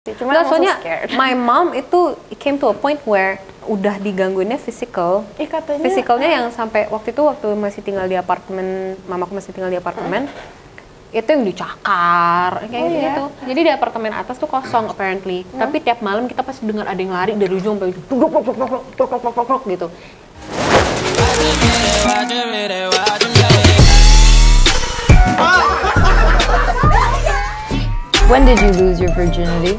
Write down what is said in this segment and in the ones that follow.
Cuma Nggak, soalnya scared. my mom itu came to a point where udah digangguinnya physical. Katanya, Physicalnya yang sampai waktu masih tinggal di apartemen, mamaku masih tinggal di apartemen, itu yang dicakar kayak gitu. Jadi di apartemen atas tuh kosong apparently. Tapi tiap malam kita pasti dengar ada yang lari dari ujung sampai ujung gitu. When did you lose your virginity?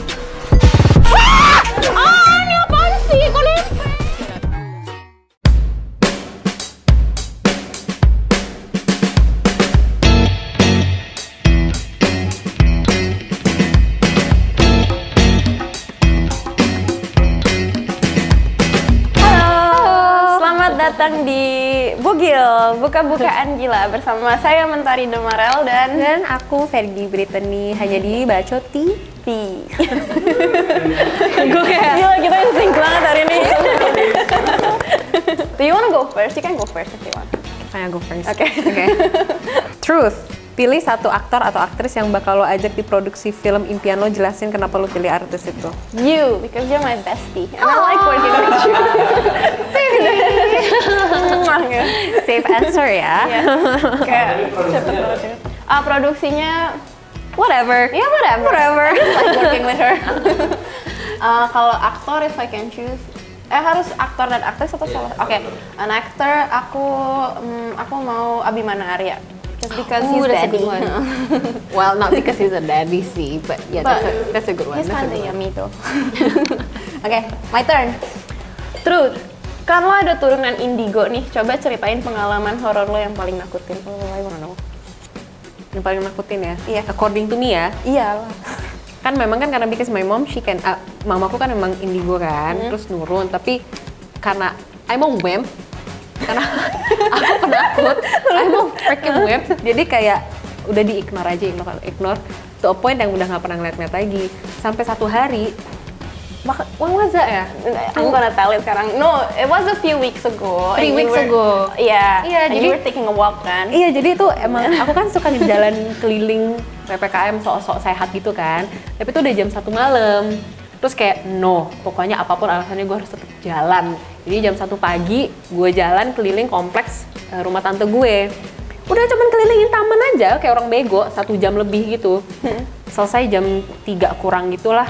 Ini apaan sih? Kok nempel? Selamat datang di Bugil, buka-bukaan gila bersama saya Mentari Demarel Dan aku Fergie Brittany, hanya di Bacot TV. Gue kayak gila, kita in sync banget hari ini. Do you wanna go first? You can go first if you want. Can I go first? Oke. Truth. Pilih satu aktor atau aktris yang bakal lo ajak di produksi film impian lo, jelasin kenapa lo pilih artis itu. You, because you're my bestie. And I like working with you. Safe answer ya. Iya. Kayak cepet banget ya. Produksinya Whatever. ya whatever. Whatever. I just like working with her. Kalau aktor, if I can choose, harus aktor dan aktris atau solo? Oke, an actor aku mau Abimana Arya. Just because he's that's a daddy. good one. Well, not because he's a daddy sih, but yeah, that's a good one. He's kinda yummy tuh. Oke, my turn. Truth. Kan lo ada turunan indigo nih, coba ceritain pengalaman horor lo yang paling nakutin. I wanna know. Yang paling nakutin ya? Iya. According to me ya? Iyalah. Kan memang kan karena because my mom, she can, mamaku kan memang indigo kan, terus nurun. Tapi karena I'm a wimp, karena aku penakut, I'm a freaking wimp. Jadi kayak udah di-ignore aja, ignore. To a point yang udah nggak pernah ngeliat-ngeliat lagi. Sampai satu hari, when was that ya? I'm gonna tell it sekarang. No, it was a few weeks ago. 3 weeks ago. Iya. Iya, and jadi you were taking a walk kan? Iya, jadi itu emang aku kan suka jalan keliling PPKM sok-sok sehat gitu kan. Tapi itu udah jam 1 malam. Terus kayak no, pokoknya apapun alasannya gue harus tetap jalan. Jadi jam 1 pagi gue jalan keliling kompleks rumah tante gue. Udah cuman kelilingin taman aja kayak orang bego 1 jam lebih gitu. Selesai jam 3 kurang gitulah.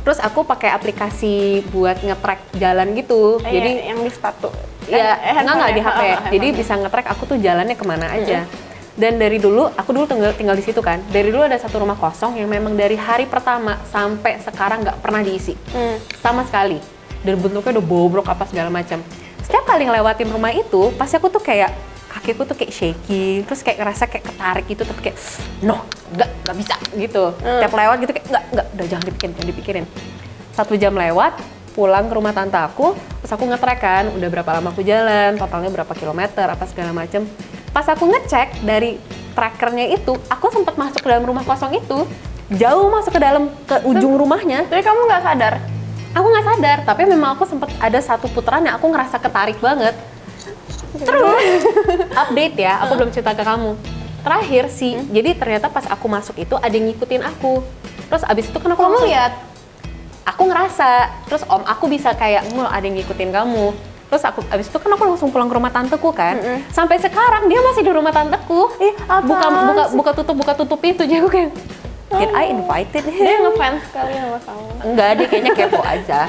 Terus aku pakai aplikasi buat nge-track jalan gitu. Jadi yang di sepatu. ya enggak di HP. Jadi bisa nge-track aku tuh jalannya kemana aja. Dan dari dulu, aku dulu tinggal di situ kan. Dari dulu ada satu rumah kosong yang memang dari hari pertama sampai sekarang nggak pernah diisi. Sama sekali. Dan bentuknya udah bobrok apa segala macam. Setiap kali ngelewatin rumah itu, pasti aku tuh kayak kakiku tuh kayak shaking, terus kayak ngerasa kayak ketarik gitu, tapi kayak no, nggak bisa gitu. Tiap lewat gitu kayak nggak, udah jangan dipikirin. 1 jam lewat, pulang ke rumah tante aku, terus aku nge-track kan, udah berapa lama aku jalan, totalnya berapa kilometer, apa segala macem. Pas aku ngecek dari trackernya itu, aku sempat masuk ke dalam rumah kosong itu, jauh masuk ke dalam, ke ujung rumahnya. Tapi kamu nggak sadar? Aku nggak sadar, tapi memang aku sempat ada satu putaran yang aku ngerasa ketarik banget. Terus, update ya, aku belum cerita ke kamu. Terakhir sih, jadi ternyata pas aku masuk itu ada yang ngikutin aku. Terus abis itu kan aku Kamu langsung, lihat? aku ngerasa, terus om aku bisa kayak, ada yang ngikutin kamu. Terus abis itu kan aku langsung pulang ke rumah tanteku kan. Sampai sekarang dia masih di rumah tanteku. Buka tutup itu, jadi aku kayak, did I invited him? Dia ngefans sekali sama kamu. Enggak, dia kayaknya kepo aja.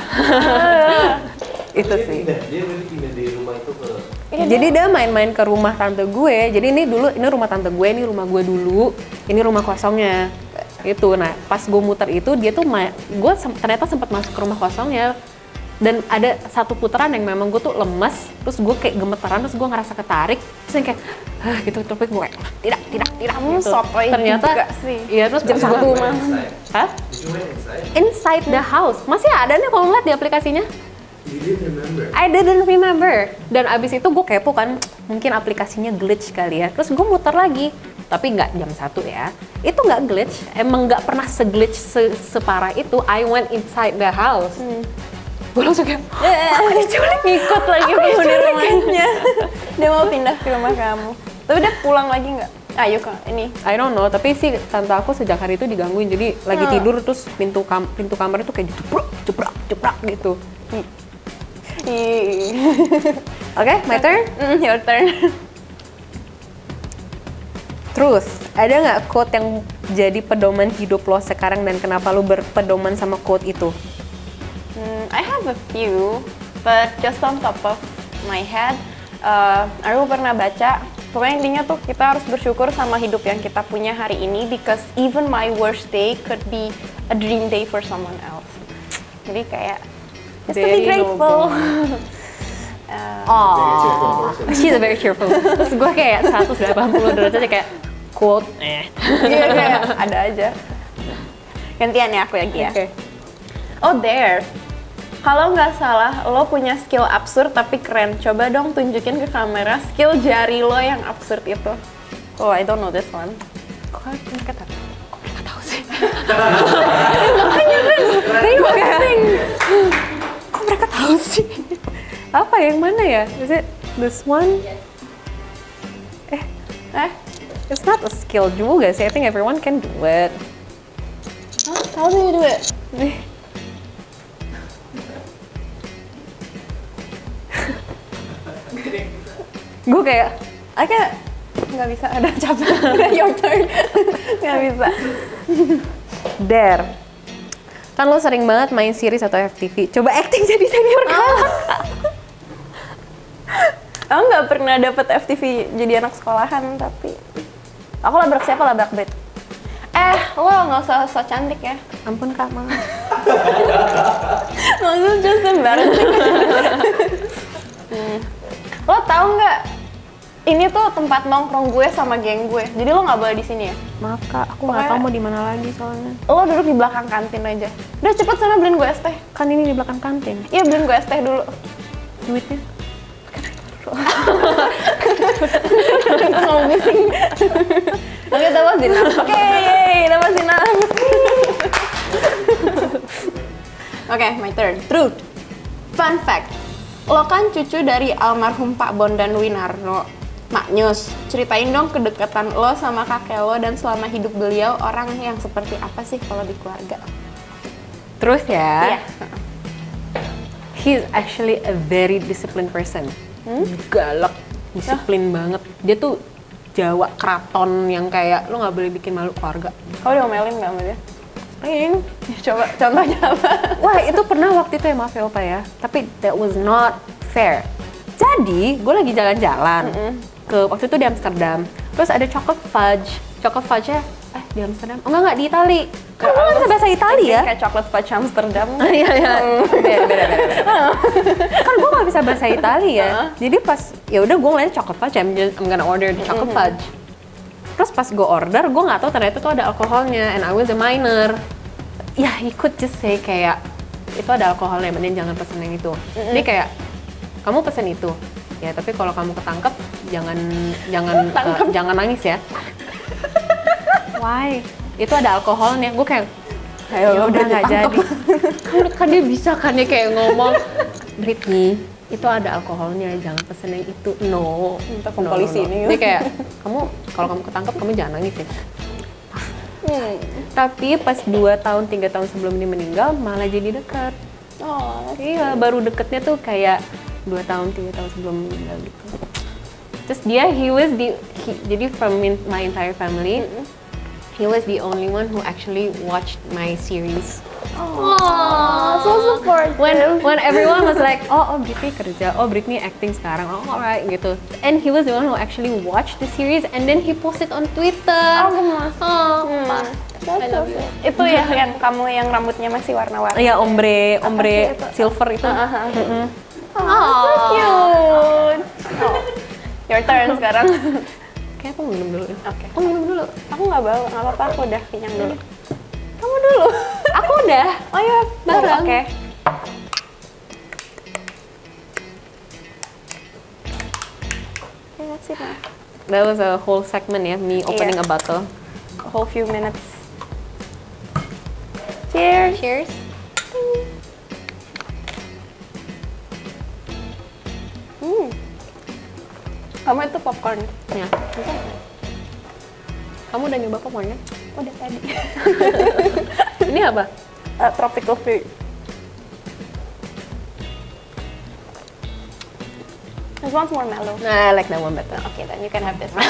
Itu sih. Dia pindah dari rumah itu ke... Jadi dia main-main ke rumah tante gue. Jadi ini rumah tante gue, ini rumah gue dulu, ini rumah kosongnya. Itu. Nah, pas gue muter itu dia tuh gue ternyata sempat masuk ke rumah kosongnya. Dan ada satu putaran yang memang gue tuh lemes, terus gue kayak gemeteran, terus gue ngerasa ketarik, terus yang kayak gitu, tapi gue kayak tidak Kamu gitu. sotoy Ternyata juga sih. iya, terus jam 1 malam. Hah? Inside the house. Masih ada nih kalau ngeliat di aplikasinya. You didn't remember? I didn't remember. Dan abis itu gue kepo kan, mungkin aplikasinya glitch kali ya. Terus gue muter lagi, tapi nggak jam 1 ya. Itu nggak glitch, emang nggak pernah se-glitch separah itu. I went inside the house. Gue langsung kayak, aku diculik. Ngikut lagi penghuni rumahnya. Dia mau pindah ke rumah kamu. Tapi dia pulang lagi nggak? Ayo kak, ini. I don't know, tapi sih tante aku sejak hari itu digangguin, jadi lagi tidur terus pintu kamar itu kayak jeprak gitu. Oke, my turn. Your turn. Terus, ada nggak quote yang jadi pedoman hidup lo sekarang dan kenapa lo berpedoman sama quote itu? I have a few, but just on top of my head, aku pernah baca, pokoknya intinya tuh kita harus bersyukur sama hidup yang kita punya hari ini, because even my worst day could be a dream day for someone else. Jadi kayak, just to be grateful. Oh, she's a very cheerful. Terus gue kayak 180 derajat aja kayak quote. Iya kayak ada aja. Gantian ya aku lagi ya. Okay. Oh there. Kalau nggak salah, lo punya skill absurd tapi keren. Coba dong tunjukin ke kamera skill jari lo yang absurd itu. Oh, I don't know this one. Kok mereka tahu? Kok mereka tahu sih? Makanya kan, interesting. Kok mereka tahu sih? Apa yang mana ya? Is it this one? It's not a skill juga sih. I think everyone can do it. Huh? How do you do it? Gue kayak Nggak bisa, ada capek. Your turn. Nggak bisa. Dare. Kan lo sering banget main series atau FTV. Coba acting jadi senior galak. Aku nggak pernah dapet FTV jadi anak sekolahan, tapi aku labrak siapa, labrak Bet. Lo nggak usah so cantik ya. Ampun kak, maaf. Maksudnya just embarrassing. Lo tahu nggak? Ini tuh tempat nongkrong gue sama geng gue. Jadi lo nggak boleh di sini ya. Maaf kak, aku nggak tahu mau di mana lagi soalnya. Lo duduk di belakang kantin aja. Udah cepet sana beliin gue es teh. Kan ini di belakang kantin. Iya beliin gue es teh dulu. Duitnya? Mau pusing. Oke, that was enough. Oke, that was enough. Oke, my turn. Truth. Fun fact. Lo kan cucu dari almarhum Pak Bondan Winarno. Maknyus, ceritain dong kedekatan lo sama kakek lo dan selama hidup beliau orang yang seperti apa sih kalau di keluarga? Terus ya? Iya. He's actually a very disciplined person. Galak, disiplin banget. Dia tuh Jawa keraton yang kayak lo nggak boleh bikin malu keluarga. Kau diomelin nggak sama dia? Sering. Coba contohnya apa? Wah itu pernah waktu itu ya, maaf ya Opa ya. Tapi that was not fair. Jadi gue lagi jalan-jalan ke waktu itu di Amsterdam. Terus ada chocolate fudge. Chocolate fudge-nya di Amsterdam. Oh enggak di Itali. Kan gue nggak bisa bahasa Itali ya. Kayak chocolate fudge Amsterdam. Iya iya. Beda. Kan gue nggak bisa bahasa Itali ya. Jadi pas ya udah gue ngeliat chocolate fudge. I'm gonna order the chocolate fudge. Terus pas gue order, gue nggak tahu ternyata itu ada alkoholnya, and I was a minor. Ya, he could just say kayak itu ada alkoholnya, mending jangan pesen yang itu. Jadi kayak kamu pesen itu, ya tapi kalau kamu ketangkep jangan nangis ya. Why? Itu ada alkoholnya. Gue kayak ya udah nggak jadi. Kan dia bisa kan ya kayak ngomong, Britney, itu ada alkoholnya, jangan pesen yang itu. No, Telepon polisi ini. Jadi kayak kalau kamu ketangkep kamu jangan nangis ya. Tapi pas 2 tahun 3 tahun sebelum dia meninggal malah jadi dekat. Oh, Iya, baru deketnya tuh kayak 2 tahun 3 tahun sebelum meninggal gitu. Terus dia jadi from my entire family, he was the only one who actually watched my series. oh, so supportive. When everyone was like, oh Britney kerja, oh Britney acting sekarang, oh alright gitu. And he was the one who actually watched the series and then he posted on Twitter. Oh, gemas. I love you. Itu ya yang kamu yang rambutnya masih warna-warni. Iya, ombre sih itu? silver itu. Oh, so cute. Oh. Your turn sekarang. Kayak aku minum dulu. Oke. Aku minum dulu. Aku nggak bawa, nggak apa-apa. Aku udah kenyang dulu. Kamu dulu. Aku udah. Oh ya, Bareng. Oke. That's it, Nah. That was a whole segment ya, me opening Iya. a bottle. A whole few minutes. Cheers. Cheers. Kamu itu popcorn. Ya. Kamu udah nyoba popcorn kan? Udah tadi. Ini apa? Tropical fruit. This one's more mellow. Nah, I like that one better. Okay, then you can have this one.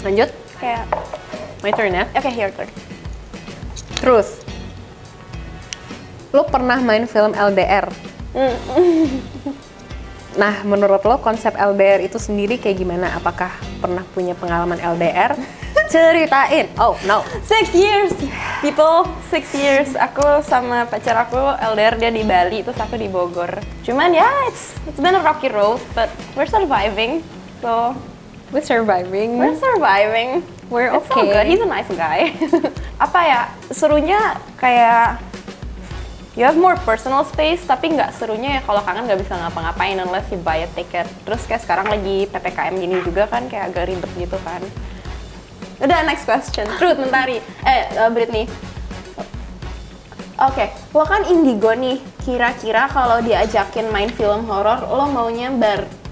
Lanjut, Kayak, my turn ya. okay, your turn. Terus, lo pernah main film LDR? Nah, menurut lo konsep LDR itu sendiri kayak gimana? Apakah pernah punya pengalaman LDR? Ceritain. Oh, no. 6 years, people. 6 years. Aku sama pacar aku LDR, dia di Bali, terus aku di Bogor. Cuman ya, it's been a rocky road, but we're surviving. So, We're surviving. we're surviving. We're It's all okay. good. He's a nice guy. Apa ya? Serunya kayak you have more personal space, tapi nggak serunya ya kalau kangen nggak bisa ngapa-ngapain unless you buy a ticket. Terus kayak sekarang lagi PPKM gini juga kan kayak agak ribet gitu kan. Udah, next question. Truth, Mentari. Britney. Oke, lo kan indigo nih. Kira-kira kalau diajakin main film horor, lo maunya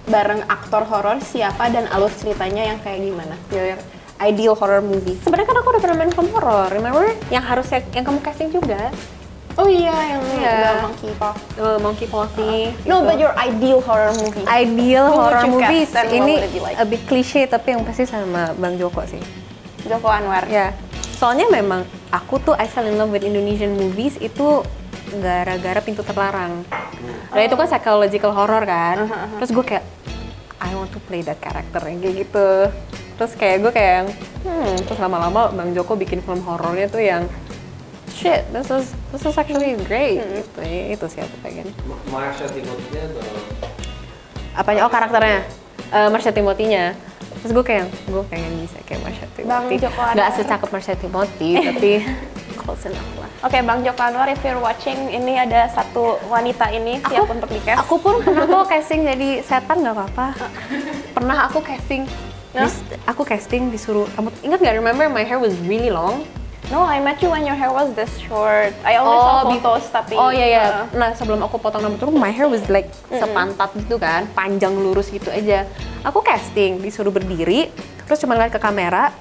bareng aktor horor siapa dan alur ceritanya yang kayak gimana? Your ideal horror movie. Sebenarnya kan aku udah pernah main film horror, remember? Yang harusnya yang kamu casting juga. Oh iya, yang Iya. Monkey Paw. Monkey Coffee. No, but your ideal horror movie. Ideal Who would horror you movies cast and what ini would it be like? a bit cliche tapi yang pasti sama Bang Joko sih. Joko Anwar. Ya, soalnya memang aku tuh I fell in love with Indonesian movies itu gara-gara Pintu Terlarang. Nah itu kan psychological horror kan. Terus gue kayak I want to play that character yang kayak gitu. Terus kayak gue kayak terus lama-lama Bang Joko bikin film horornya tuh yang shit, this is actually great gitu. Ya, itu sih aku pengen. Marsha Timothy-nya atau Apanya? Oh karakternya, Marsha Timothy-nya. Terus gue kayak, gue pengen bisa kayak Marsha Bang Timothy. Joko Anwar. Nggak secakep Marsha Timothy, tapi close enough lah. Oke, Bang Joko Anwar, if you're watching, ini ada satu wanita ini siap untuk di-cast. Aku pun pernah kok casting jadi setan nggak apa-apa. Pernah aku casting, aku casting disuruh rambut. Ingat nggak? Remember my hair was really long. No, I met you when your hair was this short. I only saw photos, tapi... Oh iya iya. Nah sebelum aku potong rambut tuh my hair was like sepantat gitu kan, panjang lurus gitu aja. Aku casting disuruh berdiri, terus cuma ngeliat ke kamera.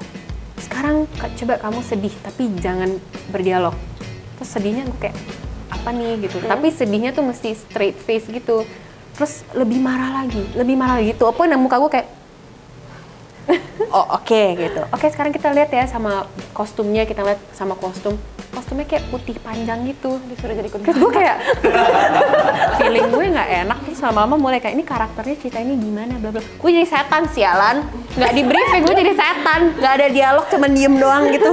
Sekarang coba kamu sedih tapi jangan berdialog. Terus sedihnya gue kayak apa nih gitu. Tapi sedihnya tuh mesti straight face gitu. Terus lebih marah lagi gitu. Apa yang muka gue kayak oh oke gitu. Oke sekarang kita lihat ya sama kostumnya, kita lihat sama kostumnya kayak putih panjang gitu. Disuruh jadi Terus gue kayak feeling gue nggak enak, terus lama-lama mulai kayak ini karakternya cerita ini gimana bla bla. Gue jadi setan sialan, nggak di briefing gue jadi setan, nggak ada dialog cuman diem doang gitu.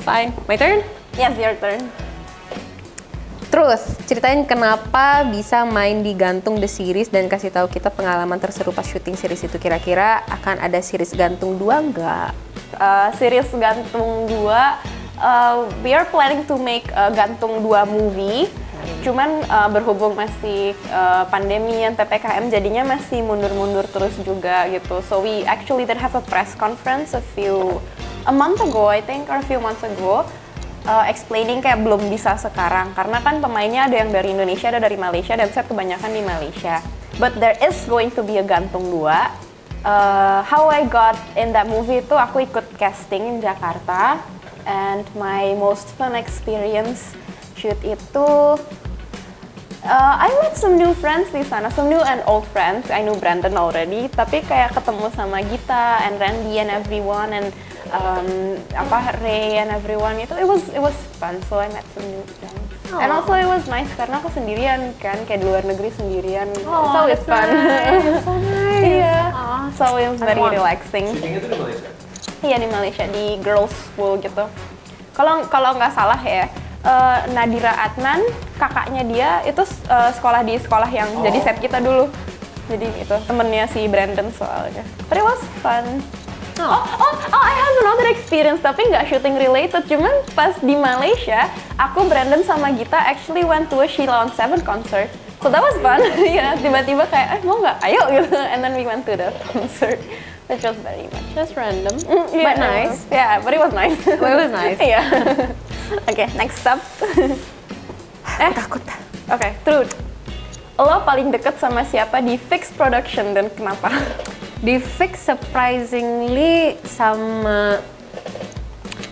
Fine, my turn. Yes, your turn. Terus ceritain kenapa bisa main di Gantung The Series dan kasih tahu kita pengalaman terseru pas syuting series itu. Kira-kira akan ada series Gantung 2 nggak? Series Gantung 2, we are planning to make Gantung 2 movie. Cuman berhubung masih pandemi dan PPKM jadinya masih mundur-mundur terus juga gitu. So we actually did have a press conference a month ago I think, or a few months ago. Explaining kayak belum bisa sekarang karena kan pemainnya ada yang dari Indonesia, ada dari Malaysia, dan set kebanyakan di Malaysia. But there is going to be a Gantung 2. How I got in that movie itu aku ikut casting in Jakarta, and my most fun experience shoot itu I met some new friends di sana, some new and old friends. I knew Brandon already, tapi kayak ketemu sama Gita and Randy and everyone, and Ray and everyone itu it was fun. So I met some new friends. And also it was nice karena aku sendirian kan, kayak di luar negeri sendirian. It's always fun. So nice. Iya. So it was very relaxing. syutingnya tuh di Malaysia? Iya, di Malaysia, di girls school gitu. Kalau nggak salah ya, Nadira Adnan, kakaknya dia itu sekolah di sekolah yang jadi set kita dulu. Jadi itu temennya si Brandon soalnya. But it was fun. Oh, I have another experience, tapi nggak shooting related. Cuman pas di Malaysia, aku, Brandon, sama Gita actually went to a Sheila on 7 concert. So that was fun. Ya, tiba-tiba kayak, mau nggak? Ayo gitu. And then we went to the concert, which was very much Just random, yeah, but nice. Yeah, but it was nice. It was nice. Yeah. Oke, next up. Takut. Oke, Truth. Lo paling deket sama siapa di Fix Production dan kenapa? Di fix surprisingly sama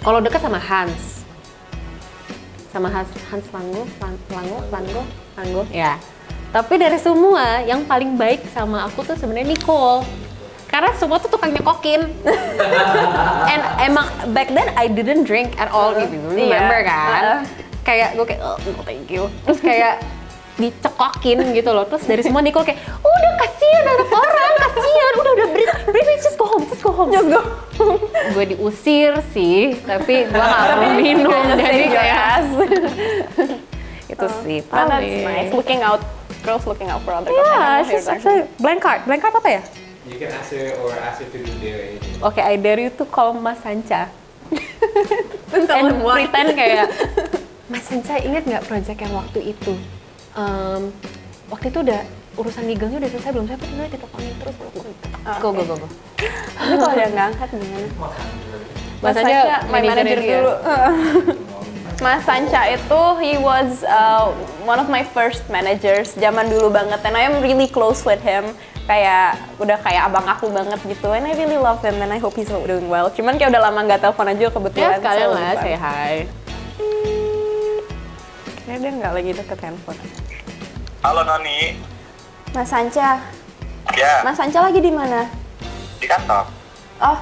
kalau dekat sama Hans. Sama Hans Lango, ya. Tapi dari semua yang paling baik sama aku tuh sebenarnya Nicole. Karena semua tuh tukang nyekokin. And emang back then I didn't drink at all gitu. Remember kan? Kayak gue kayak, oh no thank you. Terus kayak dicekokin gitu loh. Terus dari semua Nicole kayak, udah kasihan anak orang, kasihan. Udah Brit, just go home. Just go. Gue diusir sih, tapi gue gak mau minum. Jadi kayak itu sih That's paling. nice. Girls looking out for other girls. Yeah, she's actually blank card apa ya? You can ask her or ask her to do their anything. Oke, I dare you to call Mas Sanca. Tell And him what. pretend kayak, Mas Sanca inget nggak project yang waktu itu? Waktu itu udah urusan legalnya udah selesai belum? Saya tinggal diteleponin terus. Go. Tapi kalau dia nggak angkat gimana? Mas Sanca my manager dulu. Mas Sanca itu, he was one of my first managers zaman dulu banget, and I am really close with him. Kayak udah kayak abang aku banget gitu, and I really love him and I hope he's doing well. Cuman kayak udah lama nggak telepon aja kebetulan. Ya sekalian so, lah, say hi. Kayaknya dia nggak lagi deket handphone. Halo Noni. Mas Sanca, Ya, Mas Sanca lagi di mana? di kantor. Oh,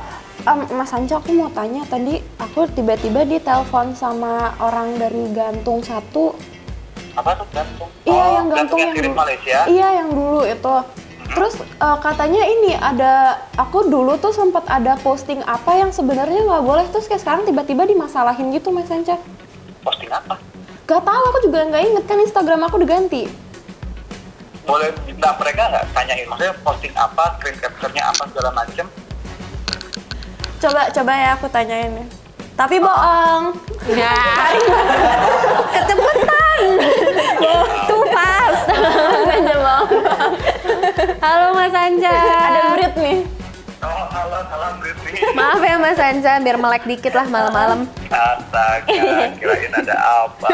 Mas Sanca, aku mau tanya, tadi aku tiba-tiba ditelepon sama orang dari Gantung 1. Apa tuh gantung? Iya, yang Gantung yang kirim dulu. Malaysia. Iya, yang dulu itu. Terus katanya ini aku dulu tuh sempat ada posting apa yang sebenarnya nggak boleh, terus kayak sekarang tiba-tiba dimasalahin gitu, Mas Sanca. Posting apa? Gak tahu, aku juga nggak inget kan Instagram aku udah ganti. Boleh minta mereka nggak tanyain, maksudnya posting apa, screen capture-nya apa segala macem. Coba ya aku tanyain ya. Tapi bohong. Ya. Kecepatan. Too fast. Aja bohong. Halo Mas Sanca. Ada Brit nih. Oh, halo, salam Britney. Maaf ya Mas Sanca, biar melek dikit lah malam-malam. Astaga, kirain ada apa.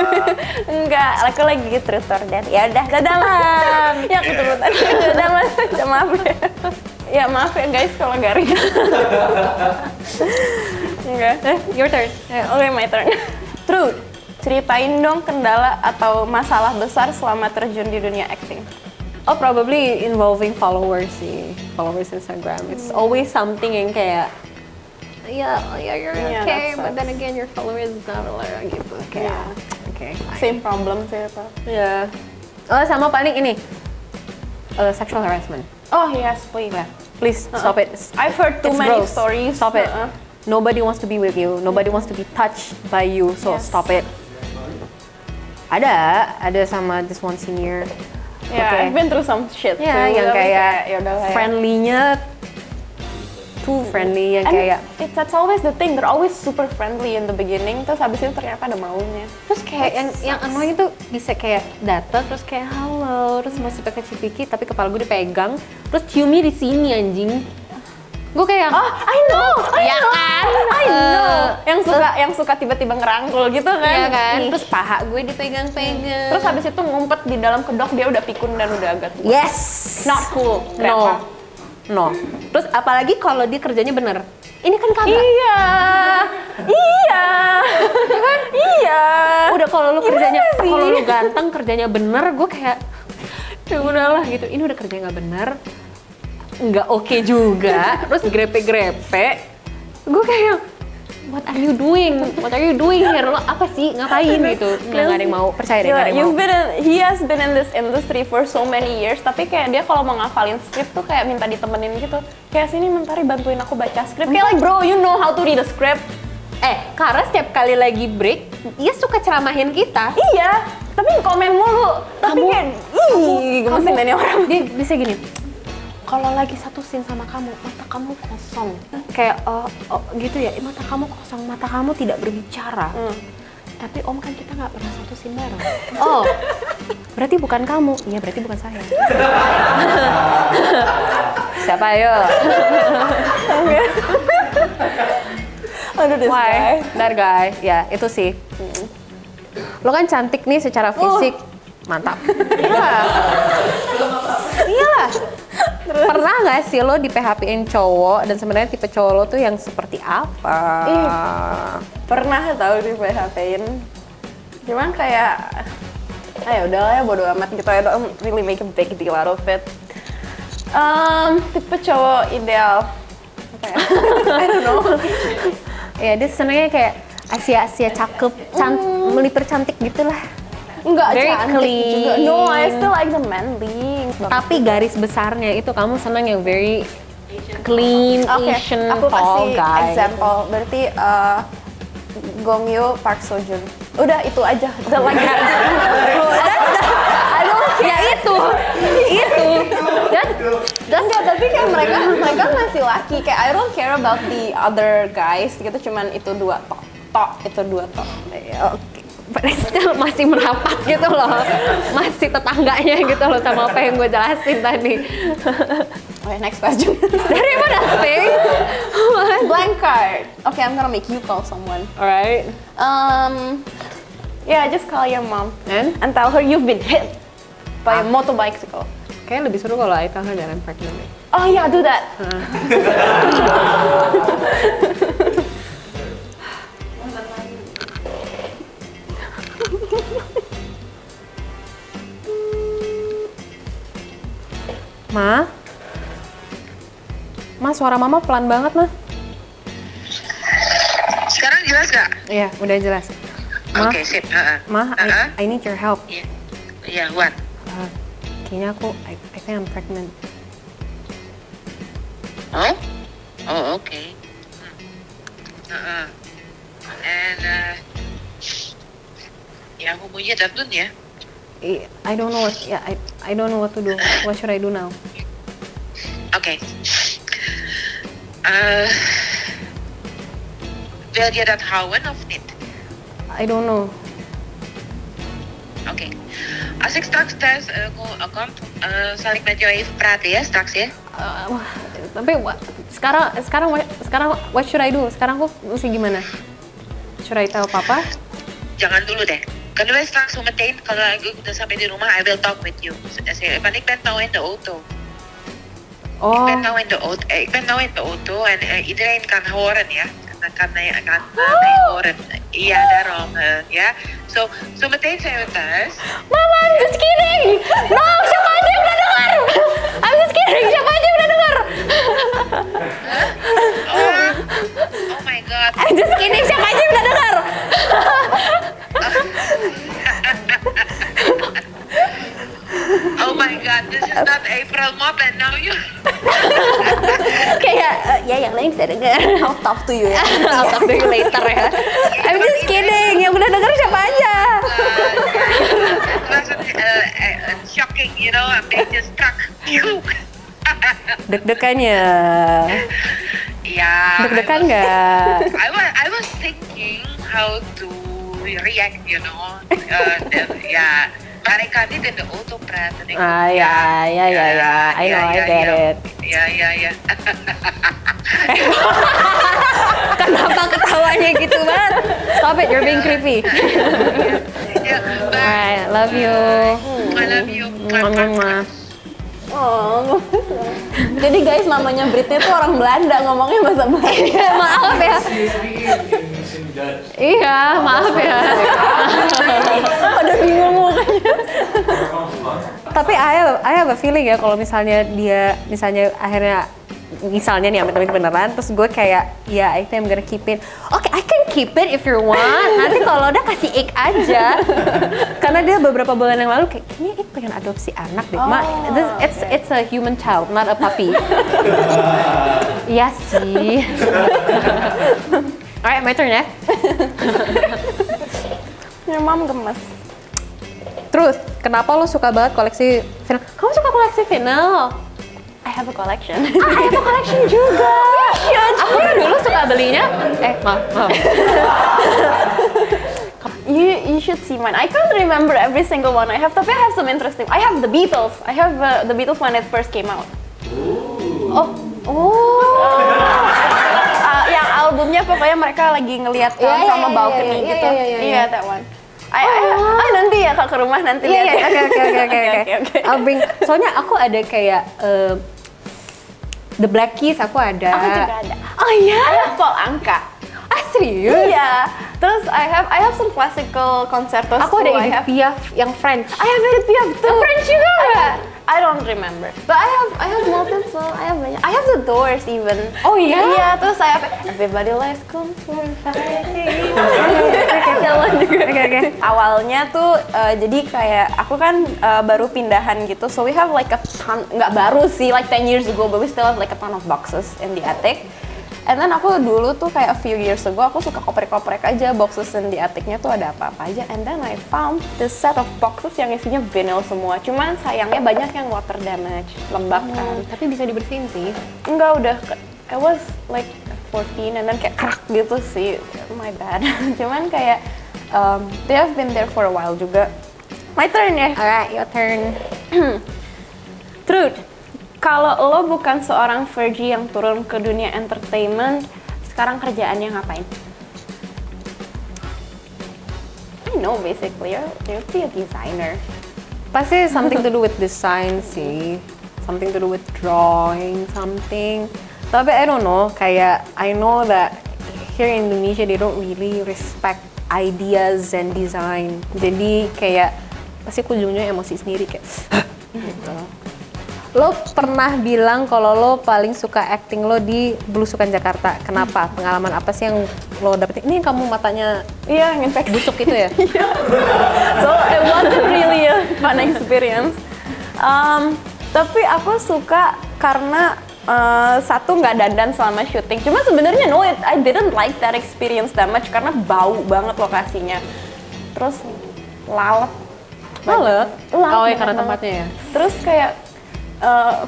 Enggak, aku lagi truth or dare. Ya udah, dadah lah. Ya aku tunggu tadi. Dadah Mas Sanca, maaf ya. Ya maaf ya guys kalau garing. Enggak. Your turn. Oke, my turn. Truth. Ceritain dong kendala atau masalah besar selama terjun di dunia acting. Oh, probably involving followers sih, followers Instagram. It's always something yang kayak, you're Yeah, okay, that but then sucks. again your followers is not a lot gitu. Kayak, okay, fine. Same problem sih itu. Yeah. Oh, sama paling ini, sexual harassment. Oh yes, please. Yeah. Please stop it. I've heard too It's many gross. stories. Stop it. Nobody wants to be with you. Nobody wants to be touched by you. So Yes. stop it. Ada sama this one senior. Yeah, Okay. I've been through some shit Ya, too. yang Tapi kayak yaudahlah ya. friendly-nya too friendly, yang And kayak that's always the thing. They're always super friendly in the beginning. Terus habis itu ternyata ada maunya. terus kayak yang annoying itu bisa kayak datang terus kayak halo, terus masih pakai cipiki tapi kepala gue dipegang, terus ciumnya di sini anjing. Gue kayak I know. ya kan? I know. Yang suka tiba-tiba ngerangkul gitu kan. Iya kan? Ih. Terus paha gue dipegang-pegang. Terus habis itu ngumpet di dalam kedok, dia udah pikun dan udah agak tua. yes. Not cool. No. No. Terus apalagi kalau dia kerjanya bener. Ini kan kagak. Iya. Iya. Udah kalau lu Gimana kerjanya, sih? kalau lu ganteng kerjanya bener, gue kayak ya udahlah gitu. Ini udah kerjanya nggak bener, nggak oke juga. Terus grepe-grepe, gue kayak what are you doing? What are you doing here? Lo apa sih? Ngapain gitu? Nggak ada yang mau percaya deh, nggak ada yang mau. He has been in this industry for so many years, tapi kayak dia kalau mau ngafalin skrip tuh kayak minta ditemenin gitu. Kayak sini Mentari bantuin aku baca skrip. Kayak like bro, you know how to read a script. Karena setiap kali lagi break, dia suka ceramahin kita. Iya, tapi komen mulu. Tapi Kamu- kayak, ih, gemesin deh nih orang. Dia bisa gini, kalau lagi satu scene sama kamu, mata kamu kosong. Kayak, oh gitu ya, mata kamu kosong, mata kamu tidak berbicara. Tapi om kan kita nggak pernah satu scene bareng. Oh, berarti bukan kamu. Iya, berarti bukan saya. Siapa ayo? Aduh, this guy. That guy. Ya, itu sih. Lo kan cantik nih secara fisik. Mantap. Iyalah. Iyalah. Pernah nggak sih lo di PHP-in cowok dan sebenarnya tipe cowok lo tuh yang seperti apa? Pernah tahu di PHP-in. Cuman kayak ayo udahlah ya bodo amat gitu. I don't really make a big deal out of it. Tipe cowok ideal apa ya? I don't know. Ya dia senengnya kayak Asia-Asia cakep, melipir cantik gitulah. Enggak Very cantik clean. juga. No, I still like the manly. Tapi garis besarnya itu kamu seneng yang very clean, Oke, Asian, aku tall kasih guy. example. Berarti Gong Yoo, Park Seo Joon. Udah itu aja. The like Ya itu. enggak, tapi kayak mereka masih laki. Kayak I don't care about the other guys gitu. Cuman itu dua itu dua tok. Ya, oke. But still masih merapat gitu loh, masih tetangganya gitu loh sama apa yang gue jelasin tadi. Okay, next question. Dari mana thing? Blank card. Okay, I'm gonna make you call someone. Alright. Yeah, just call your mom And? tell her you've been hit by a motorbicycle. Kayaknya lebih seru kalau I tell her that I'm pregnant. Oh yeah, do that. Ma, suara mama pelan banget, Ma. Sekarang jelas gak? Iya, udah jelas. Ma, Oke, sip. Ma, I need your help. Iya, yeah, what? Kayaknya I think I'm pregnant. Oh? Oh, okay. And, ya hubungannya Dadun ya? I don't know what. Yeah, I don't know what to do. What should I do now? Oké. Wil je dat houden of niet? I don't know. Oké. Als ik straks thuis kom, zal ik met jou even praten ya, straks ya? Tapi sekarang what should I do? Sekarang aku mesti gimana? Should I tell papa? Jangan dulu deh. Kunnen wij straks zo meteen, kalau ik udah sampai di rumah, I will talk with you. Want ik ben nou in de auto. Oh. Ik ben nou in de auto en iedereen kan horen ya. Dan kan mij horen. Iya, daarom ya. Zo meteen zijn we thuis. Mama, I'm just kidding. No, siapa aja yang udah dengar. I'm just kidding, siapa aja yang udah dengar. Oh my god. I'm just kidding, siapa aja yang udah dengar. Oh my god, this is not April Mop and now you. Kayak ya yang lain bisa dengar. I'll talk to you ya. I'll talk to you later ya. I'm just kidding, yang udah denger siapa aja. Het was een shocking, you know, een beetje strak. Deg-degannya. Ja. Deg-degan nggak? I was thinking how to react, you know. Ja, maar ik kan niet in de auto praten. Ik Ah moet- ya. I know, I get it. Ja. Kenapa ketawanya gitu banget? Stop it, you're being creepy. Ja, bye. Alright, love you. I love you. Mwah. Oh. Jadi guys, mamanya Britney tuh orang Belanda, ngomongnya bahasa Belanda. Maaf ya. Iya, maaf ya. Pada bingung mukanya. Tapi I have a feeling ya kalau misalnya dia akhirnya nih amit-amit beneran, terus gue kayak ya I think I'm gonna keep it. Oke, I can keep it if you want. Nanti kalau udah kasih Ik aja. Karena dia beberapa bulan yang lalu kayak kayaknya Ik pengen adopsi anak deh. It's a human child, not a puppy. Iya sih. Alright, my turn ya. Your mom gemes. Truth, kenapa lo suka banget koleksi vinyl? Kamu suka koleksi vinyl? I have a collection. I have a collection juga. Aku yang dulu suka belinya. Maaf. You should see mine. I can't remember every single one I have, tapi I have some interesting. I have the Beatles. I have the Beatles when it first came out. Yang albumnya pokoknya mereka lagi ngeliat sama balcony gitu. Iya, that one. Nanti ya Kak ke rumah nanti lihat. Oke. I'll bring. Soalnya aku ada kayak The Black Keys aku ada. Aku juga ada. Oh iya? I have Paul Anka. Ah serius? Iya. Terus I have some classical concertos. Aku ada too. I Edith have Piaf yang French. I have Edith Piaf too. French juga? I don't remember. But I have multiple. I have banyak. I have The Doors even. Oh iya? Iya, terus saya Everybody Lies Come for Fighting. Oke. Awalnya tuh jadi kayak aku kan baru pindahan gitu. So we have like a ton, nggak baru sih, like 10 years ago, but we still have like a ton of boxes in the attic. And then aku dulu tuh kayak a few years ago aku suka koprek-koprek aja boxes in the attic-nya tuh ada apa-apa aja. And then I found this set of boxes yang isinya vinyl semua. Cuman sayangnya banyak yang water damage, lembab kan. Tapi bisa dibersihin sih. Enggak, udah, I was like 14 and then kayak crack gitu sih. My bad. Cuman kayak they have been there for a while juga. My turn ya. Alright, your turn. Truth. Kalau lo bukan seorang Virgie yang turun ke dunia entertainment, sekarang kerjaannya ngapain? I know basically, you'll be a designer. Pasti something to do with design sih. Something to do with drawing, something. Tapi I don't know, kayak I know that here in Indonesia they don't really respect ideas and design. Jadi kayak pasti aku ujungnya emosi sendiri kayak gitu. Lo pernah bilang kalau lo paling suka acting lo di Belusukan Jakarta. Kenapa? Pengalaman apa sih yang lo dapetin? Ini kamu matanya Iya, infeksi. busuk itu ya? So it wasn't really a fun experience. Tapi aku suka karena satu nggak dandan selama syuting. Cuma sebenarnya I didn't like that experience that much karena bau banget lokasinya. Terus lalat. Lalat? Oh ya karena banget. tempatnya ya? Terus kayak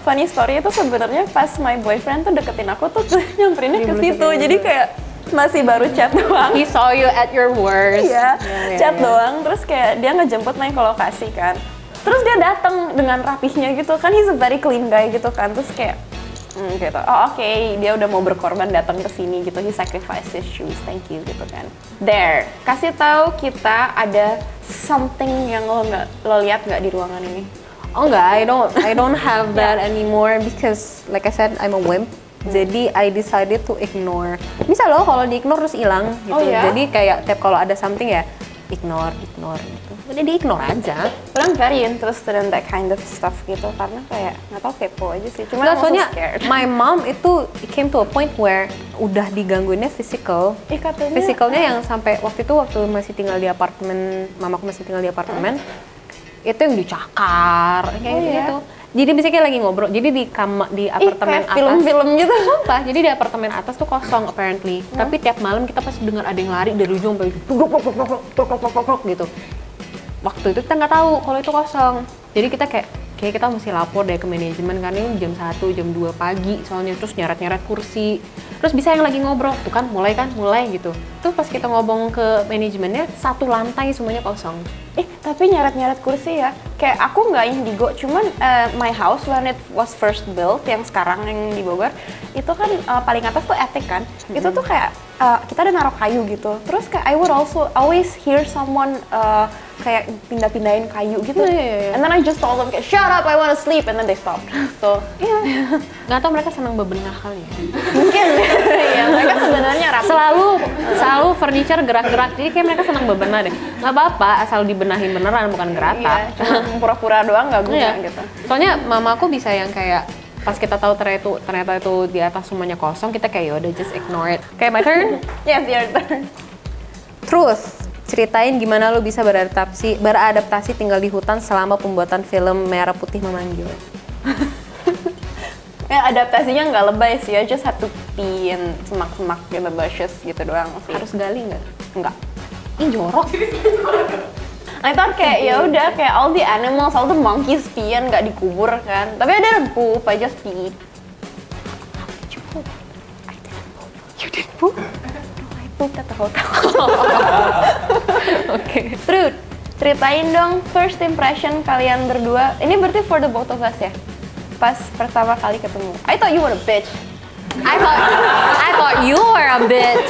funny story itu sebenarnya pas my boyfriend tuh deketin aku tuh nyamperinnya ke situ. Jadi kayak masih baru chat doang. He saw you at your worst. Iya, Ya, chat doang. Terus kayak dia ngejemput main ke lokasi kan. Terus dia datang dengan rapihnya gitu kan, he's a very clean guy gitu kan. Terus kayak gitu. Oh oke, dia udah mau berkorban datang ke sini gitu. He sacrificed his shoes, thank you gitu kan. There, kasih tahu kita ada something yang lo lihat nggak di ruangan ini? Oh enggak, I don't have that anymore because like I said I'm a wimp. Jadi I decided to ignore. Bisa loh kalau di-ignore terus hilang gitu. Oh, ya? Jadi kayak tiap kalau ada something ya ignore gitu. Udah di-ignore aja. But I'm very interested in that kind of stuff gitu karena kayak nggak tau, kepo aja sih. Cuma Nggak, I'm also soalnya scared. my mom itu it came to a point where udah digangguinnya physical. Katanya, Physicalnya yang sampai waktu masih tinggal di apartemen, mamaku masih tinggal di apartemen. Itu yang dicakar kayak gitu. Jadi biasanya kayak lagi ngobrol. Jadi di apartemen kayak atas. film-film gitu. Sumpah, jadi di apartemen atas tuh kosong apparently. Tapi tiap malam kita pasti dengar ada yang lari dari ujung sampai ujung gitu. Waktu itu kita nggak tahu kalau itu kosong. Jadi kita kayak kita mesti lapor deh ke manajemen karena ini jam 1, jam 2 pagi soalnya, terus nyeret-nyeret kursi. Terus bisa yang lagi ngobrol, tuh kan mulai gitu. Terus pas kita ngomong ke manajemennya, satu lantai semuanya kosong. Tapi nyeret-nyeret kursi ya. Kayak aku nggak indigo, cuman my house when it was first built, yang sekarang yang di Bogor, itu kan paling atas tuh attic kan. Itu tuh kayak kita ada naruh kayu gitu. Terus kayak I would also always hear someone kayak pindah-pindahin kayu gitu. And then I just told them kayak shut up, I wanna sleep, and then they stopped. So Nggak tahu mereka senang bebenah kali ya. mungkin ya mereka sebenarnya rapi. Selalu furniture gerak-gerak, jadi kayak mereka senang bebenah deh. Nggak apa-apa, asal dibenahin beneran bukan geratap. Iya, cuma pura-pura doang nggak guna gitu. Soalnya mamaku bisa yang kayak pas kita tahu ternyata itu di atas semuanya kosong, kita kayak yaudah just ignore it. Okay, my turn. Yes, your turn. Truth. Ceritain gimana lo bisa beradaptasi tinggal di hutan selama pembuatan film Merah Putih Memanggil. Ya adaptasinya nggak lebay sih, I just had to pee in semak-semak in the bushes gitu doang sih. Harus gali nggak? Enggak. Ih jorok. I thought kayak ya udah kayak all the animals, all the monkeys pee nggak dikubur kan. Tapi I didn't poop, I just pee. You didn't poop? I pooped at the hotel. Oke. Truth, ceritain dong first impression kalian berdua. Ini berarti for the both of us ya? Pas pertama kali ketemu. I thought you were a bitch. I thought you were a bitch.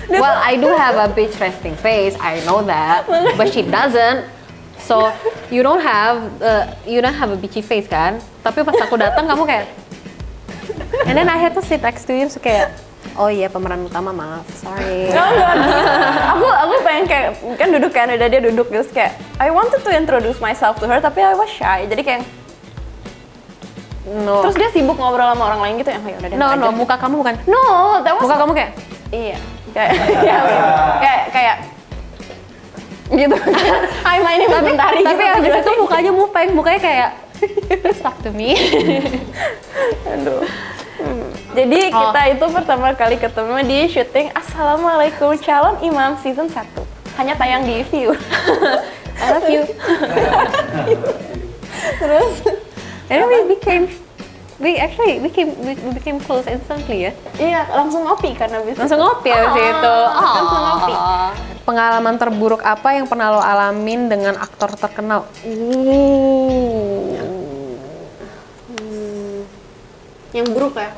Well, I do have a bitch resting face, I know that, but she doesn't. So you don't have a bitchy face kan? Tapi pas aku datang kamu kayak, and then I had to sit next to you, so kayak, oh iya pemeran utama, maaf, sorry. Aku pengen kayak kan duduk kan, udah dia duduk terus kayak I wanted to introduce myself to her tapi I was shy, jadi kayak No. terus dia sibuk ngobrol sama orang lain gitu ya udah deh. No, muka kamu bukan. No, that was Muka kamu kayak, iya kayak gitu. Hi, my name is Mentari. tapi abis itu mukanya mukanya kayak, talk to me. Aduh. Jadi kita itu pertama kali ketemu di syuting Assalamualaikum Calon Imam season 1. Hanya tayang di View. I love you. Terus And then we became close instantly ya. iya langsung ngopi karena bisa. Langsung ngopi abis itu. Langsung ngopi. Pengalaman terburuk apa yang pernah lo alamin dengan aktor terkenal? Yang buruk ya?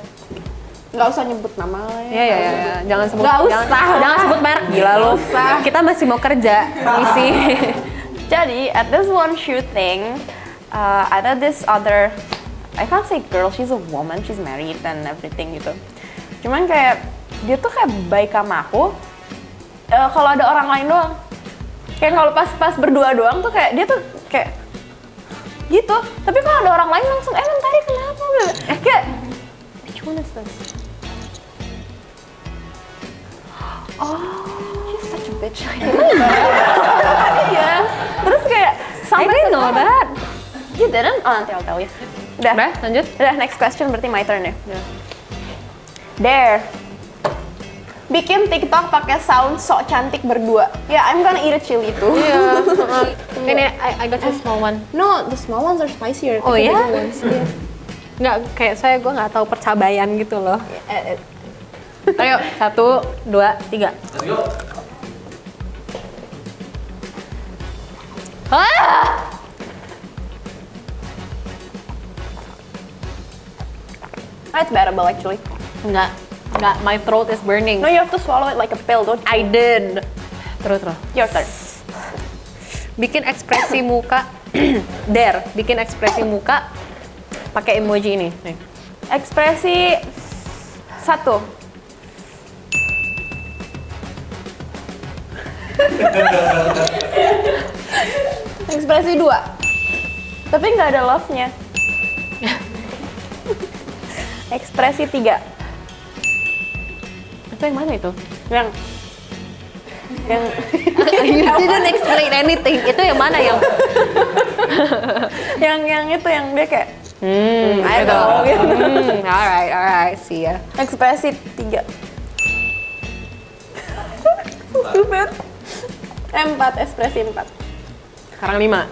Nggak usah nyebut nama lah ya. Iya. Jangan sebut. Nggak usah. Jangan sebut merek, gila lo. usah. Kita masih mau kerja, misi. Jadi at this one shooting, ada this other, I can't say girl, she's a woman, she's married and everything gitu. Cuman kayak dia tuh kayak baik sama aku. Kalau ada orang lain doang, kayak kalau pas berdua doang tuh kayak dia tuh kayak gitu. Tapi kalau ada orang lain langsung Mentari kenapa? Kayak which one is this? Oh, she's such a bitch. Iya. Terus kayak I didn't know that. You didn't? Oh, nanti I'll tell you. Udah, Lanjut. Udah, next question berarti my turn ya. There. Bikin TikTok pakai sound sok cantik berdua. Ya, I'm gonna eat a chili too. Iya. Ini I got a small one. No, the small ones are spicier. Oh the ya? big ones, yeah. Nggak, kayak gue nggak tahu percabayan gitu loh. Ayo, 1, 2, 3. Let's go. It's bearable actually. Nggak, my throat is burning. No, you have to swallow it like a pill, don't you? I did. Terus. Your turn. Bikin ekspresi muka. Bikin ekspresi muka pakai emoji ini. Nih. Ekspresi 1. Ekspresi 2. Tapi nggak ada love-nya. Ekspresi 3. Itu yang mana itu? Yang You didn't explain anything. Itu yang mana yang? yang itu yang dia kayak I gitu. know gitu. Alright, see ya. Ekspresi 3. Stupid. 4, ekspresi 4. Sekarang 5.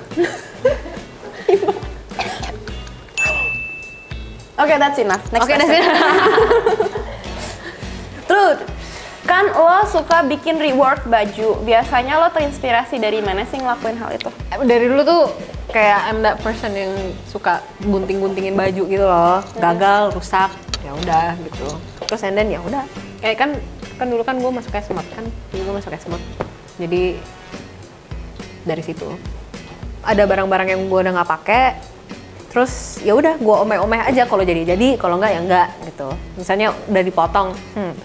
Oke, that's enough. Next Oke, question. Truth. Kan lo suka bikin rework baju. Biasanya lo terinspirasi dari mana sih ngelakuin hal itu? Dari dulu tuh kayak I'm that person yang suka gunting-guntingin baju gitu loh. Gagal, rusak, ya udah gitu. Terus and then ya udah. Kayak kan dulu kan gue masuk Smart kan. Dulu gue masuk Smart. Jadi dari situ ada barang-barang yang gue udah nggak pakai. Terus ya udah gue omeh-omeh aja kalau jadi, kalau enggak ya enggak gitu. Misalnya udah dipotong,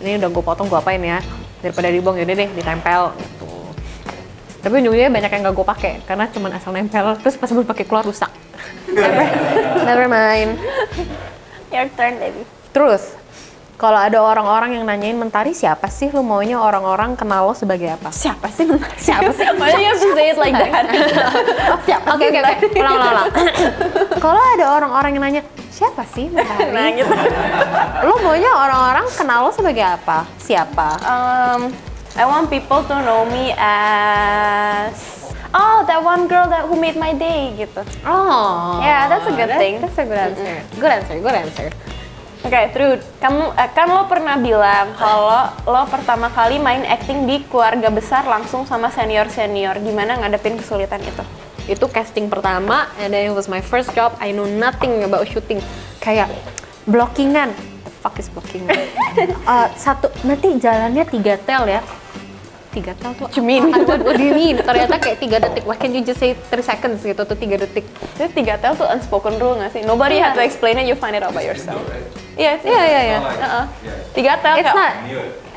ini udah gue potong, gue apain ya? Daripada dibuang yaudah deh ditempel gitu. Tapi ujungnya banyak yang gak gue pakai karena cuma asal nempel, terus pas mau pakai keluar rusak. Never mind. Your turn, baby. Terus kalau ada orang-orang yang nanyain Mentari siapa sih, lu maunya orang-orang kenal lo sebagai apa? Siapa sih? Siapa sih? Why do you have to say it like that? Siapa Oke, sih? ulang. Kalau ada orang-orang yang nanya, siapa sih Mentari? Nah, gitu. Lo maunya orang-orang kenal lo sebagai apa? Siapa? I want people to know me as that one girl who made my day gitu. Oh. Yeah, that's a good thing. That's a good answer. Good answer. Oke, Truth, kamu kan lo pernah bilang kalau lo pertama kali main acting di keluarga besar langsung sama senior-senior. Gimana ngadepin kesulitan itu? Itu casting pertama, and then it was my first job. I know nothing about shooting. Kayak blockingan. The fuck is blockingan? Nanti jalannya 3 tel ya. 3 tel tuh What you mean? what do you mean? Ternyata kayak 3 detik. Why can't you just say 3 seconds gitu tuh 3 detik? Jadi 3 tel tuh unspoken rule nggak sih? Nobody had to explain it, you find it out by yourself. Iya, Iya. 3 tel It's kayak not.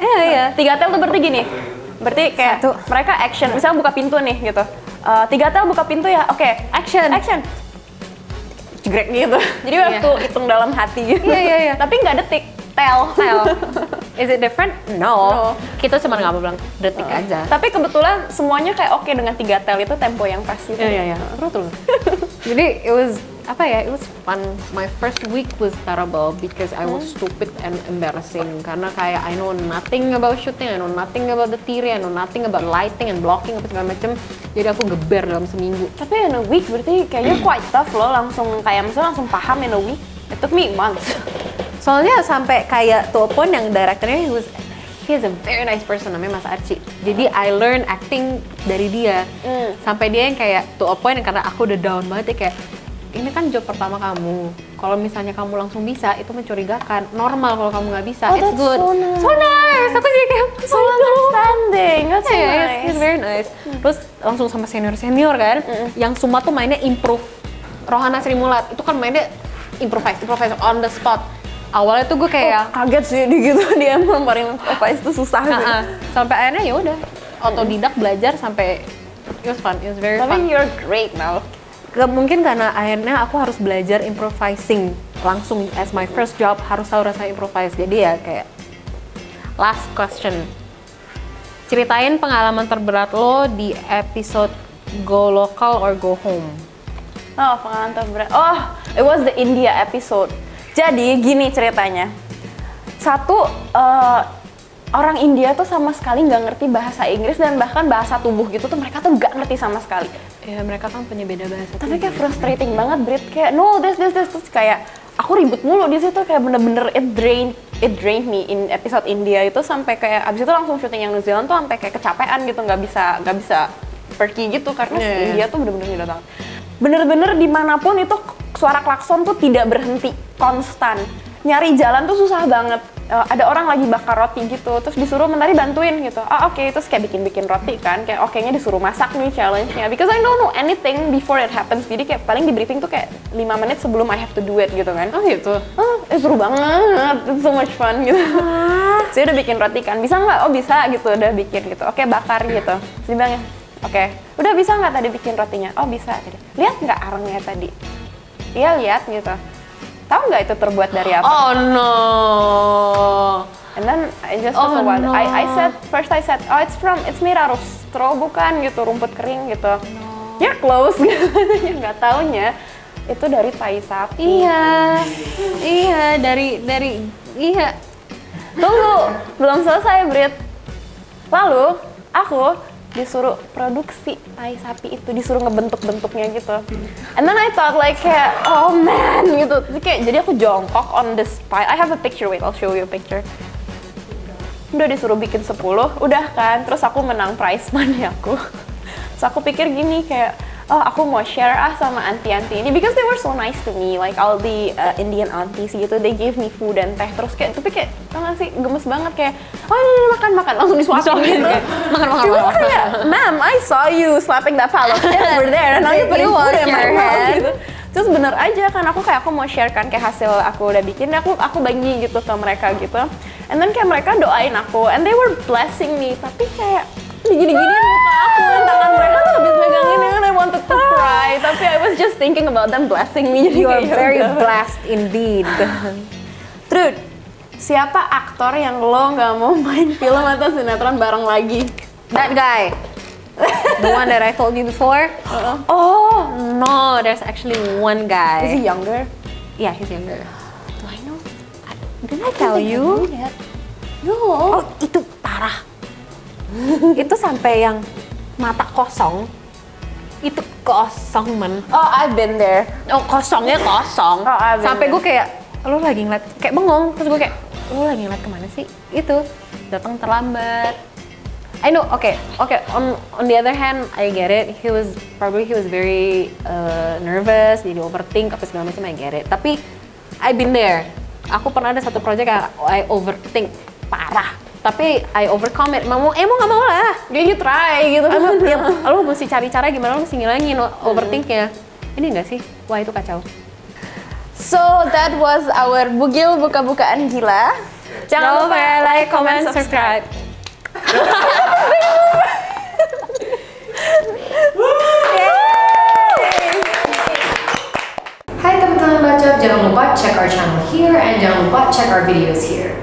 Iya. 3 tel tuh berarti gini. Berarti kayak mereka action, misalnya buka pintu nih gitu. 3 tel buka pintu ya, oke. Action. Jegrek gitu. Jadi waktu hitung dalam hati gitu. Iya. Tapi nggak detik, tel. Is it different? No. Kita cuma nggak mau bilang detik aja. Tapi kebetulan semuanya kayak oke dengan 3 tel itu tempo yang pas gitu. Iya. Betul. Jadi it was it was fun. My first week was terrible because I was stupid and embarrassing karena kayak I know nothing about shooting, I know nothing about the theory, I know nothing about lighting and blocking apa segala macem. Jadi aku geber dalam seminggu. Tapi in a week berarti kayaknya quite tough loh, langsung kayak misalnya langsung paham in a week. It took me months. Soalnya sampai kayak to a point yang direkturnya he is a very nice person, namanya Mas Archie. Jadi I learn acting dari dia. Sampai dia yang kayak to a point yang karena aku udah down banget ya kayak ini kan job pertama kamu. Kalau misalnya kamu langsung bisa, itu mencurigakan. Normal kalau kamu nggak bisa, it's that's good. so nice. Aku jadi kayak So understanding, that's so nice. He's very nice. Terus langsung sama senior kan, yang semua tuh mainnya improve. Rohana Sri Mulat itu kan mainnya improvise on the spot. Awalnya tuh gue kayak Kaget sih di gitu, dia ngeluarin improvise itu susah sih. sampai akhirnya ya udah otodidak belajar sampai it was fun, it was very Tapi fun. you're great now. Mungkin karena akhirnya aku harus belajar improvising langsung as my first job, harus tahu rasa improvise. Jadi ya kayak last question. Ceritain pengalaman terberat lo di episode Go Local or Go Home. Oh, pengalaman terberat. Oh, it was the India episode. Jadi gini ceritanya. Satu, orang India tuh sama sekali nggak ngerti bahasa Inggris dan bahkan bahasa tubuh gitu tuh mereka tuh nggak ngerti sama sekali. Ya mereka kan punya beda bahasa. Tapi kayak frustrating banget, Brit. Kayak no, this terus kayak aku ribut mulu di situ, kayak bener-bener it drained me in episode India itu sampai kayak abis itu langsung syuting yang New Zealand tuh sampai kayak kecapean gitu, nggak bisa pergi gitu karena India tuh bener-bener gila banget. Bener-bener dimanapun itu suara klakson tuh tidak berhenti, konstan. Nyari jalan tuh susah banget. Ada orang lagi bakar roti gitu, terus disuruh mentari bantuin gitu. Oke, terus kayak bikin roti kan, kayak okenya disuruh masak nih challenge-nya. Because I don't know anything before it happens, jadi kayak paling di briefing tuh kayak 5 menit sebelum I have to do it gitu kan. Oh gitu? Seru banget, it's so much fun gitu. Saya udah bikin roti kan, bisa nggak? Oh bisa gitu, udah bikin gitu. Oke, bakar gitu. Terus dia bilang, oke, udah bisa nggak tadi bikin rotinya? Oh bisa. Lihat nggak arangnya tadi? Iya lihat gitu. Tahu nggak itu terbuat dari apa? Oh no. And then I just took a while. no. I said, oh it's made out of straw bukan gitu, rumput kering gitu. You're close gitu. Nggak taunya itu dari tai sapi. Iya dari iya. Tunggu, belum selesai Brit. Lalu aku disuruh produksi tai sapi itu, disuruh ngebentuk-bentuknya gitu. And then I thought like kayak, oh man gitu. Jadi aku jongkok on this pile. I have a picture, wait I'll show you a picture. Udah disuruh bikin 10, udah kan. Terus aku menang prize money aku. Terus aku pikir gini kayak, oh aku mau share sama auntie-auntie ini because they were so nice to me, like all the Indian aunties gitu, they gave me food dan teh. Terus kayak, tapi kayak tau gak sih, gemes banget kayak, oh ini makan langsung disuapin gitu. Makan. Kayak, ma'am, I saw you slapping that pile of shit over there, and now you putting food in my mouth gitu. Terus bener aja kan, aku mau share kan kayak hasil aku udah bikin, aku bagi gitu ke mereka gitu. And then kayak mereka doain aku, and they were blessing me, tapi kayak gini-giniin muka aku, tangan mereka tuh habis megangin and I wanted to cry, tapi I was just thinking about them blessing me. Jadi You are kayak, very yaudah. blessed indeed. Truth, siapa aktor yang lo nggak mau main film atau sinetron bareng lagi? That guy. The one that I told you before? Oh, no, there's actually one Is guy. he younger? Yeah, he's younger. Do I know? Didn't I tell you? No. Oh, itu parah. Itu sampai yang mata kosong. Itu kosong, men. Oh, I've been there. Oh, kosongnya kosong. Oh, I've been Sampai there. gue kayak, lo lagi ngeliat, kayak bengong. Terus gue kayak, lo lagi ngeliat kemana sih? Itu, datang terlambat. I know, okay. On the other hand, I get it. He was very nervous, jadi overthink apa segala macam. I get it. Tapi I've been there. Aku pernah ada satu project yang I overthink parah. tapi I overcome it. Mau nggak mau lah. You try gitu. Lo mesti cari cara gimana, lo mesti ngilangin overthinknya. Ini nggak sih? Wah itu kacau. So that was our Bugil buka-bukaan gila. Jangan lupa like, comment, subscribe. Hai teman-teman bacot, jangan lupa check our channel here and jangan lupa check our videos here.